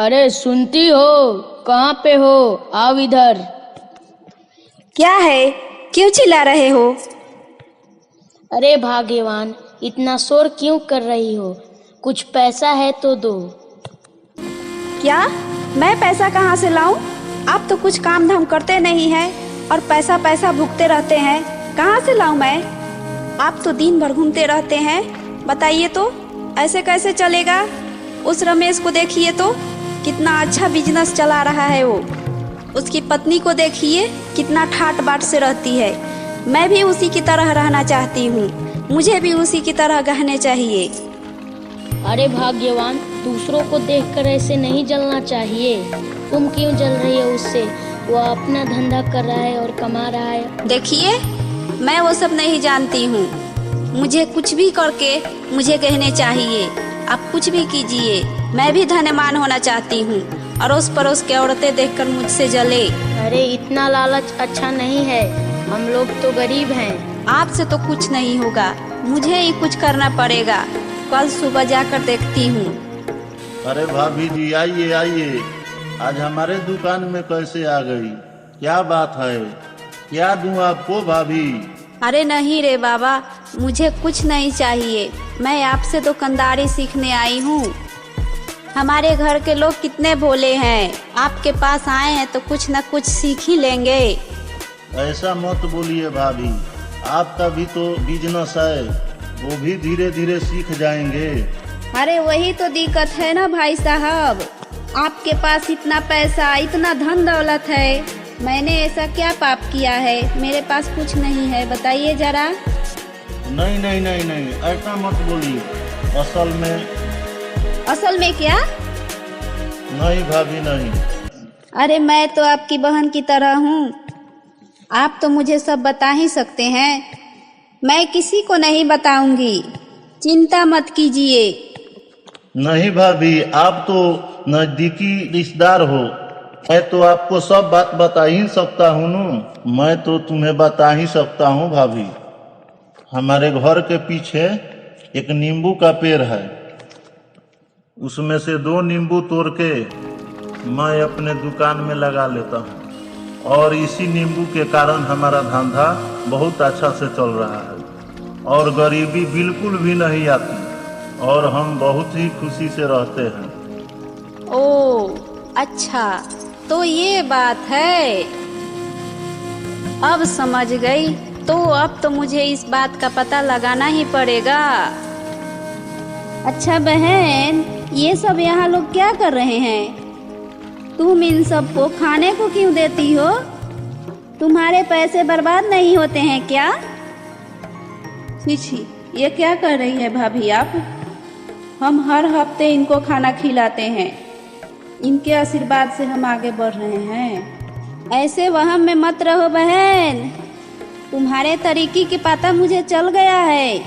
अरे सुनती हो? कहाँ पे हो? आओ इधर। क्या है? क्यों चिल्ला रहे हो? अरे भाग्यवान, इतना शोर क्यों कर रही हो? कुछ पैसा है तो दो। क्या? मैं पैसा कहाँ से लाऊं? आप तो कुछ काम धाम करते नहीं हैं और पैसा पैसा भुगते रहते हैं। कहाँ से लाऊं मैं? आप तो दिन भर घूमते रहते हैं। बताइए तो, ऐसे कैसे चलेगा? उस रमेश को देखिए तो, कितना अच्छा बिजनेस चला रहा है वो। उसकी पत्नी को देखिए, कितना ठाट बाट से रहती है। मैं भी उसी की तरह रहना चाहती हूँ। मुझे भी उसी की तरह गहने चाहिए। अरे भाग्यवान, दूसरों को देखकर ऐसे नहीं जलना चाहिए। तुम क्यों जल रही हो उससे? वो अपना धंधा कर रहा है और कमा रहा है। देखिए, मैं वो सब नहीं जानती हूँ। मुझे कुछ भी करके मुझे गहने चाहिए। आप कुछ भी कीजिए, मैं भी धनवान होना चाहती हूँ। अड़ोस पड़ोस के औरतें देखकर मुझसे जले। अरे इतना लालच अच्छा नहीं है, हम लोग तो गरीब हैं। आपसे तो कुछ नहीं होगा, मुझे ही कुछ करना पड़ेगा। कल सुबह जाकर देखती हूँ। अरे भाभी जी, आइए आइए। आज हमारे दुकान में कैसे आ गई? क्या बात है? क्या दूं आपको भाभी? अरे नहीं रे बाबा, मुझे कुछ नहीं चाहिए। मैं आपसे दुकानदारी सीखने आई हूँ। हमारे घर के लोग कितने भोले हैं। आपके पास आए हैं तो कुछ न कुछ सीख ही लेंगे। ऐसा मत बोलिए भाभी, आपका भी तो बिजनेस है, वो भी धीरे धीरे सीख जाएंगे। अरे वही तो दिक्कत है ना भाई साहब। आपके पास इतना पैसा, इतना धन दौलत है। मैंने ऐसा क्या पाप किया है? मेरे पास कुछ नहीं है, बताइए जरा। नहीं नहीं नहीं नहीं, ऐसा मत बोलिए। असल में क्या? नहीं भाभी नहीं। अरे मैं तो आपकी बहन की तरह हूँ। आप तो मुझे सब बता ही सकते हैं। मैं किसी को नहीं बताऊंगी, चिंता मत कीजिए। नहीं भाभी, आप तो नजदीकी रिश्तेदार हो। मैं तो आपको सब बात बता ही सकता हूँ न। मैं तो तुम्हें बता ही सकता हूँ भाभी। हमारे घर के पीछे एक नींबू का पेड़ है, उसमें से 2 नींबू तोड़ के मैं अपने दुकान में लगा लेता हूँ, और इसी नींबू के कारण हमारा धंधा बहुत अच्छा से चल रहा है और गरीबी बिल्कुल भी नहीं आती और हम बहुत ही खुशी से रहते हैं। ओह अच्छा, तो ये बात है। अब समझ गई। तो अब तो मुझे इस बात का पता लगाना ही पड़ेगा। अच्छा बहन, ये सब यहाँ लोग क्या कर रहे हैं? तुम इन सबको खाने को क्यों देती हो? तुम्हारे पैसे बर्बाद नहीं होते हैं क्या? छी, ये क्या कर रही है भाभी आप? हम हर हफ्ते इनको खाना खिलाते हैं। इनके आशीर्वाद से हम आगे बढ़ रहे हैं। ऐसे वहम में मत रहो बहन। तुम्हारे तरीके की पता मुझे चल गया है।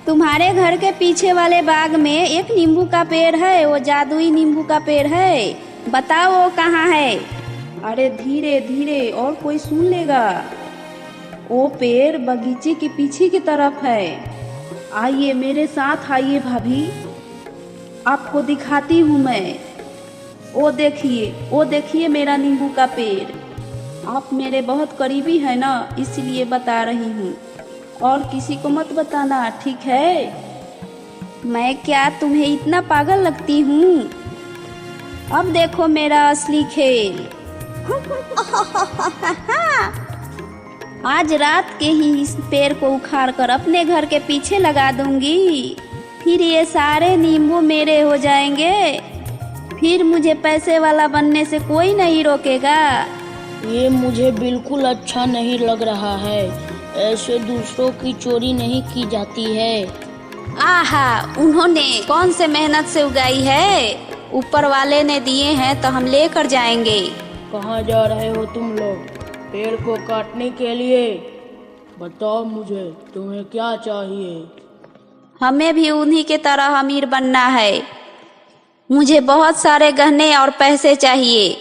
तुम्हारे घर के पीछे वाले बाग में एक नींबू का पेड़ है, वो जादुई नींबू का पेड़ है। बताओ वो कहाँ है? अरे धीरे धीरे, और कोई सुन लेगा। वो पेड़ बगीचे के पीछे की तरफ है। आइए मेरे साथ, आइए भाभी, आपको दिखाती हूँ मैं। वो देखिए मेरा नींबू का पेड़। आप मेरे बहुत करीबी है ना, इसलिए बता रही हूँ। और किसी को मत बताना, ठीक है? मैं क्या तुम्हें इतना पागल लगती हूँ? अब देखो मेरा असली खेल। आज रात के ही इस पेड़ को उखाड़ कर अपने घर के पीछे लगा दूंगी। फिर ये सारे नींबू मेरे हो जाएंगे। फिर मुझे पैसे वाला बनने से कोई नहीं रोकेगा। ये मुझे बिल्कुल अच्छा नहीं लग रहा है। ऐसे दूसरों की चोरी नहीं की जाती है। आहा, उन्होंने कौन से मेहनत से उगाई है? ऊपर वाले ने दिए हैं तो हम लेकर जाएंगे। कहाँ जा रहे हो तुम लोग? पेड़ को काटने के लिए? बताओ मुझे, तुम्हें क्या चाहिए? हमें भी उन्हीं के तरह अमीर बनना है। मुझे बहुत सारे गहने और पैसे चाहिए।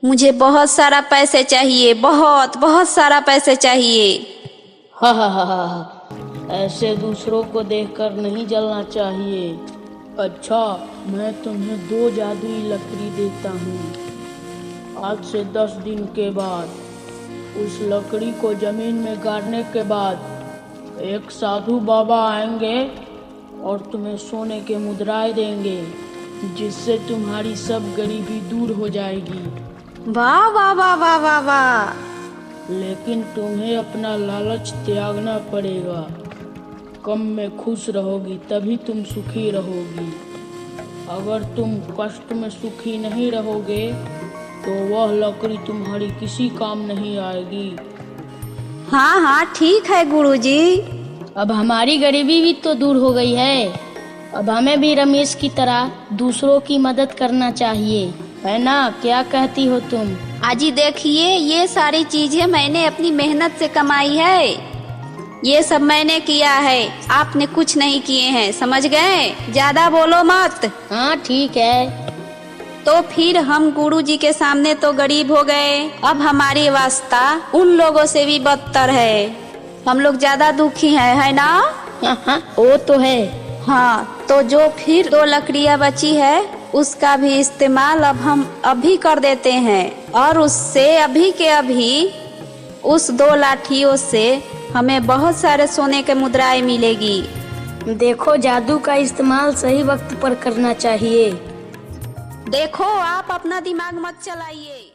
मुझे बहुत सारा पैसे चाहिए, बहुत बहुत सारा पैसे चाहिए। हा, ऐसे दूसरों को देखकर नहीं जलना चाहिए। अच्छा, मैं तुम्हें 2 जादुई लकड़ी देता हूँ। आज से 10 दिन के बाद उस लकड़ी को जमीन में गाड़ने के बाद एक साधु बाबा आएंगे और तुम्हें सोने के मुद्राएं देंगे, जिससे तुम्हारी सब गरीबी दूर हो जाएगी। वाह वाह वाह वाह वाह वाह। लेकिन तुम्हें अपना लालच त्यागना पड़ेगा। कम में खुश रहोगी तभी तुम सुखी रहोगी। अगर तुम कष्ट में सुखी नहीं रहोगे तो वह लकड़ी तुम्हारी किसी काम नहीं आएगी। हाँ हाँ ठीक है गुरुजी। अब हमारी गरीबी भी तो दूर हो गई है। अब हमें भी रमेश की तरह दूसरों की मदद करना चाहिए, है ना? क्या कहती हो तुम? आजी देखिए, ये सारी चीजें मैंने अपनी मेहनत से कमाई है। ये सब मैंने किया है, आपने कुछ नहीं किए हैं, समझ गए? ज्यादा बोलो मत। हाँ ठीक है। तो फिर हम गुरुजी के सामने तो गरीब हो गए, अब हमारी अवस्था उन लोगों से भी बदतर है। हम लोग ज्यादा दुखी हैं, है ना? हाँ, वो तो है। हाँ, तो जो फिर 2 लकड़ियाँ बची है उसका भी इस्तेमाल अब हम अभी कर देते हैं, और उससे अभी के अभी उस 2 लाठियों से हमें बहुत सारे सोने के मुद्राएं मिलेगी। देखो, जादू का इस्तेमाल सही वक्त पर करना चाहिए। देखो, आप अपना दिमाग मत चलाइए।